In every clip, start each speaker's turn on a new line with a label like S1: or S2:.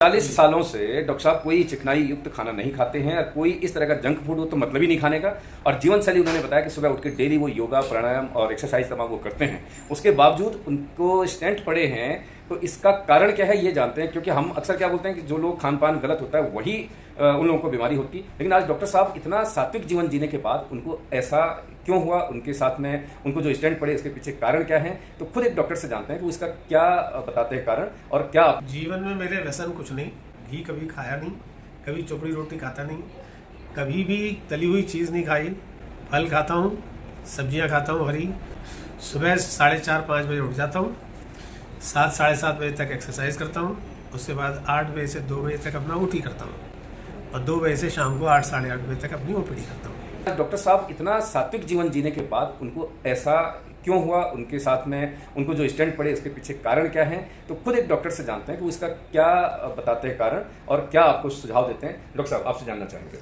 S1: 40 सालों से डॉक्टर साहब कोई चिकनाई युक्त खाना नहीं खाते हैं और कोई इस तरह का जंक फूड हो तो मतलब ही नहीं खाने का। और जीवन शैली उन्होंने बताया कि सुबह उठ के डेली वो योगा प्राणायाम और एक्सरसाइज तमाम वो करते हैं। उसके बावजूद उनको स्टेंट पड़े हैं, तो इसका कारण क्या है ये जानते हैं। क्योंकि हम अक्सर क्या बोलते हैं कि जो लोग खान पान गलत होता है वही उन लोगों को बीमारी होती। लेकिन आज डॉक्टर साहब इतना सात्विक जीवन जीने के बाद उनको ऐसा क्यों हुआ, उनके साथ में उनको जो स्टेंट पड़े इसके पीछे कारण क्या है, तो खुद एक डॉक्टर से जानते हैं कि उसका क्या बताते हैं कारण और क्या।
S2: जीवन में मेरे व्यसन कुछ नहीं, घी कभी खाया नहीं, कभी चोपड़ी रोटी खाता नहीं, कभी भी तली हुई चीज़ नहीं खाई, फल खाता हूँ, सब्जियाँ खाता हूँ हरी। सुबह 4:30-5 बजे उठ जाता हूँ, 7 साढ़े 7 बजे तक एक्सरसाइज करता हूँ, उसके बाद 8 बजे से 2 बजे तक अपना ओटी करता हूँ और 2 बजे से शाम को 8 साढ़े 8 बजे तक अपनी ओपीडी करता हूँ।
S1: डॉक्टर साहब इतना सात्विक जीवन जीने के बाद उनको ऐसा क्यों हुआ, उनके साथ में उनको जो स्टेंट पड़े इसके पीछे कारण क्या है, तो खुद एक डॉक्टर से जानते हैं कि उसका क्या बताते हैं कारण और क्या आपको सुझाव देते हैं। डॉक्टर साहब आपसे जानना चाहेंगे।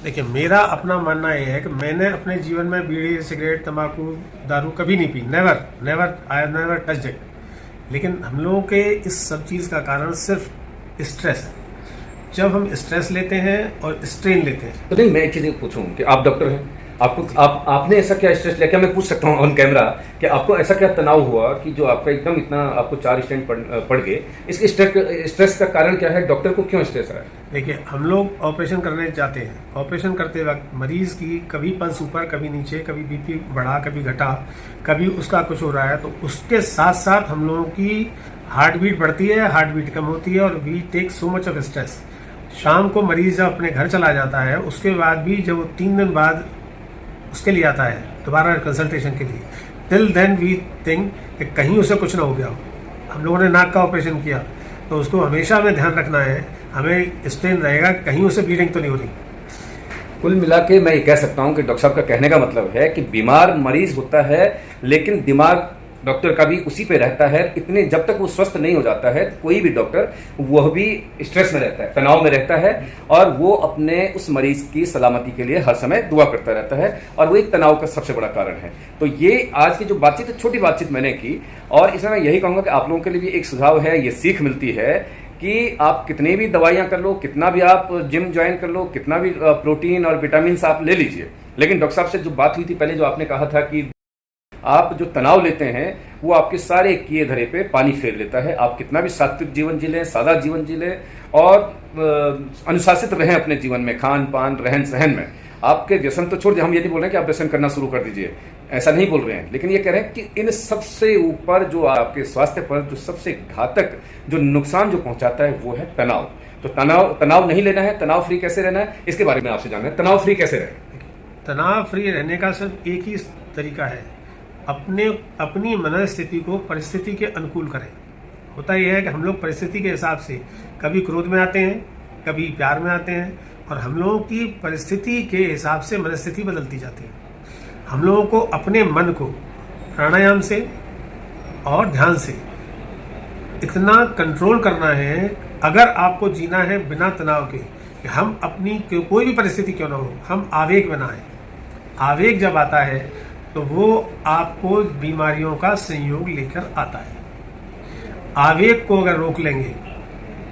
S2: देखिए, मेरा अपना मानना यह है कि मैंने अपने जीवन में बीड़ी, सिगरेट, तंबाकू, दारू कभी नहीं P. Never I have never touched it. लेकिन हम लोगों के इस सब चीज़ का कारण सिर्फ स्ट्रेस है। जब हम स्ट्रेस लेते हैं और स्ट्रेन लेते हैं
S1: तो नहीं, मैं एक चीज़ पूछूं कि आप डॉक्टर हैं, आपने ऐसा क्या स्ट्रेस लिया, क्या मैं पूछ सकता हूँ ऑन कैमरा कि आपको ऐसा क्या तनाव हुआ कि जो आपका एकदम इतना आपको 4 स्टेंट पड़ गए, इसके स्ट्रेस का कारण क्या है, डॉक्टर को क्यों स्ट्रेस आया?
S2: देखिए, हम लोग ऑपरेशन करने जाते हैं। ऑपरेशन करते वक्त मरीज की कभी पल्स ऊपर कभी नीचे, कभी बीपी बढ़ा कभी घटा, कभी उसका कुछ हो रहा है, तो उसके साथ साथ हम लोगों की हार्ट बीट बढ़ती है, हार्ट बीट कम होती है और we take so much of stress. शाम को मरीज जब अपने घर चला जाता है, उसके बाद भी जब वो 3 दिन बाद उसके लिए आता है दोबारा कंसल्टेशन के लिए, टिल देन वी थिंक कि कहीं उसे कुछ ना हो गया हो। हम लोगों ने नाक का ऑपरेशन किया तो उसको हमेशा हमें ध्यान रखना है, हमें स्ट्रेन रहेगा कहीं उसे ब्लीडिंग तो नहीं हो रही।
S1: कुल मिला के मैं ये कह सकता हूँ कि डॉक्टर साहब का कहने का मतलब है कि बीमार मरीज होता है लेकिन दिमाग डॉक्टर का भी उसी पे रहता है। इतने जब तक वो स्वस्थ नहीं हो जाता है कोई भी डॉक्टर वह भी स्ट्रेस में रहता है, तनाव में रहता है और वो अपने उस मरीज की सलामती के लिए हर समय दुआ करता रहता है और वो एक तनाव का सबसे बड़ा कारण है। तो ये आज की जो बातचीत है, छोटी बातचीत मैंने की और इसमें मैं यही कहूँगा कि आप लोगों के लिए भी एक सुझाव है, ये सीख मिलती है कि आप कितनी भी दवाइयाँ कर लो, कितना भी आप जिम ज्वाइन कर लो, कितना भी प्रोटीन और विटामिन आप ले लीजिए, लेकिन डॉक्टर साहब से जो बात हुई थी पहले, जो आपने कहा था कि आप जो तनाव लेते हैं वो आपके सारे किए धरे पे पानी फेर लेता है। आप कितना भी सात्विक जीवन जी लें, सादा जीवन जी लें और अनुशासित रहें अपने जीवन में, खान पान रहन सहन में, आपके व्यसन तो छोड़ दिए। हम ये नहीं बोल रहे हैं कि आप व्यसन करना शुरू कर दीजिए, ऐसा नहीं बोल रहे हैं, लेकिन ये कह रहे हैं कि इन सबसे ऊपर जो आपके स्वास्थ्य पर जो सबसे घातक जो नुकसान जो पहुंचाता है वो है तनाव। तो तनाव नहीं लेना है। तनाव फ्री कैसे रहना है इसके बारे में आपसे जानना है। तनाव फ्री कैसे रहे?
S2: तनाव फ्री रहने का सिर्फ एक ही तरीका है, अपनी मनस्थिति को परिस्थिति के अनुकूल करें। होता यह है कि हम लोग परिस्थिति के हिसाब से कभी क्रोध में आते हैं, कभी प्यार में आते हैं और हम लोगों की परिस्थिति के हिसाब से मनस्थिति बदलती जाती है। हम लोगों को अपने मन को प्राणायाम से और ध्यान से इतना कंट्रोल करना है, अगर आपको जीना है बिना तनाव के, कि हम अपनी कोई भी परिस्थिति क्यों ना हो, हम आवेग में ना आए। आवेग जब आता है तो वो आपको बीमारियों का संयोग लेकर आता है। आवेग को अगर रोक लेंगे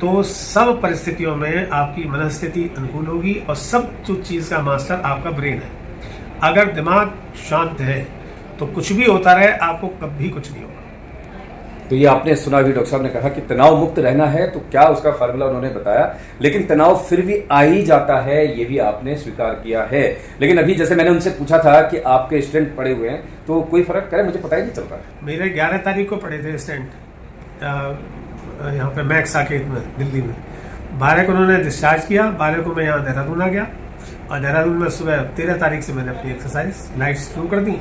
S2: तो सब परिस्थितियों में आपकी मनस्थिति अनुकूल होगी और सब जो चीज़ का मास्टर आपका ब्रेन है। अगर दिमाग शांत है तो कुछ भी होता रहे, आपको कभी कुछ नहीं होगा।
S1: तो ये आपने सुना भी, डॉक्टर साहब ने कहा कि तनाव मुक्त रहना है, तो क्या उसका फार्मूला उन्होंने बताया, लेकिन तनाव फिर भी आ ही जाता है, ये भी आपने स्वीकार किया है। लेकिन अभी जैसे मैंने उनसे पूछा था कि आपके स्टेंट पड़े हुए हैं तो कोई फर्क करे, मुझे पता ही नहीं चल रहा है।
S2: मेरे 11 तारीख को पड़े थे स्टेंट यहाँ पे मैक्स साकेत में, दिल्ली में। 12 को उन्होंने डिस्चार्ज किया, 12 को मैं यहाँ देहरादून आ गया और देहरादून में सुबह 13 तारीख से मैंने अपनी एक्सरसाइज नाइट शुरू कर दी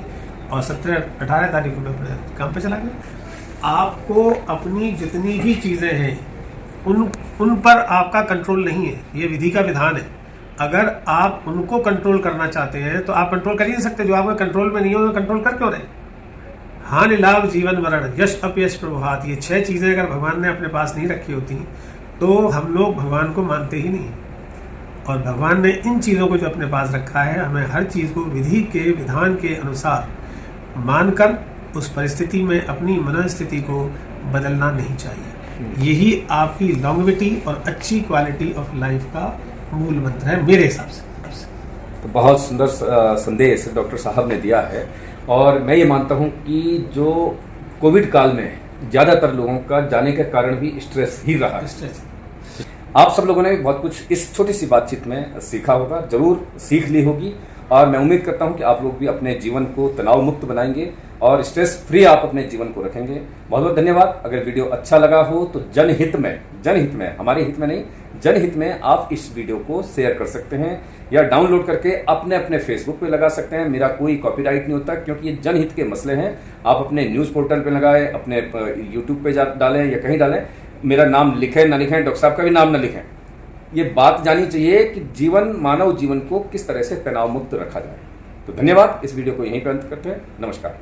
S2: और 17-18 तारीख को मैं अपने काम पे चला गया। आपको अपनी जितनी भी चीज़ें हैं उन पर आपका कंट्रोल नहीं है, ये विधि का विधान है। अगर आप उनको कंट्रोल करना चाहते हैं तो आप कंट्रोल कर ही नहीं सकते। जो आपके कंट्रोल में नहीं हो, कंट्रोल कर क्यों रहे? हानि लाभ जीवन मरण यश अपयश प्रभात, ये 6 चीज़ें अगर भगवान ने अपने पास नहीं रखी होती तो हम लोग भगवान को मानते ही नहीं। और भगवान ने इन चीज़ों को जो अपने पास रखा है, हमें हर चीज़ को विधि के विधान के अनुसार मानकर उस परिस्थिति में अपनी मनस्थिति को बदलना नहीं चाहिए। यही आपकी लॉन्गेविटी और अच्छी क्वालिटी ऑफ लाइफ का मूल मंत्र है मेरे हिसाब से।
S1: तो बहुत सुंदर संदेश डॉक्टर साहब ने दिया है, और मैं ये मानता हूँ कि जो कोविड काल में ज़्यादातर लोगों का जाने का कारण भी स्ट्रेस ही रहा है।
S2: स्ट्रेस।
S1: आप सब लोगों ने बहुत कुछ इस छोटी सी बातचीत में सीखा होगा, जरूर सीख ली होगी, और मैं उम्मीद करता हूं कि आप लोग भी अपने जीवन को तनाव मुक्त बनाएंगे और स्ट्रेस फ्री आप अपने जीवन को रखेंगे। बहुत बहुत धन्यवाद। अगर वीडियो अच्छा लगा हो तो जनहित में, हमारे हित में नहीं, जनहित में आप इस वीडियो को शेयर कर सकते हैं या डाउनलोड करके अपने अपने फेसबुक पे लगा सकते हैं। मेरा कोई कॉपीराइट नहीं होता, क्योंकि ये जनहित के मसले हैं। आप अपने न्यूज़ पोर्टल पे लगाएं, अपने यूट्यूब पे डालें या कहीं डालें, मेरा नाम लिखें ना लिखें, डॉक्टर साहब का भी नाम ना लिखें, ये बात जानी चाहिए कि मानव जीवन को किस तरह से तनाव मुक्त रखा जाए। तो धन्यवाद। इस वीडियो को यहीं पर अंत करते हैं। नमस्कार।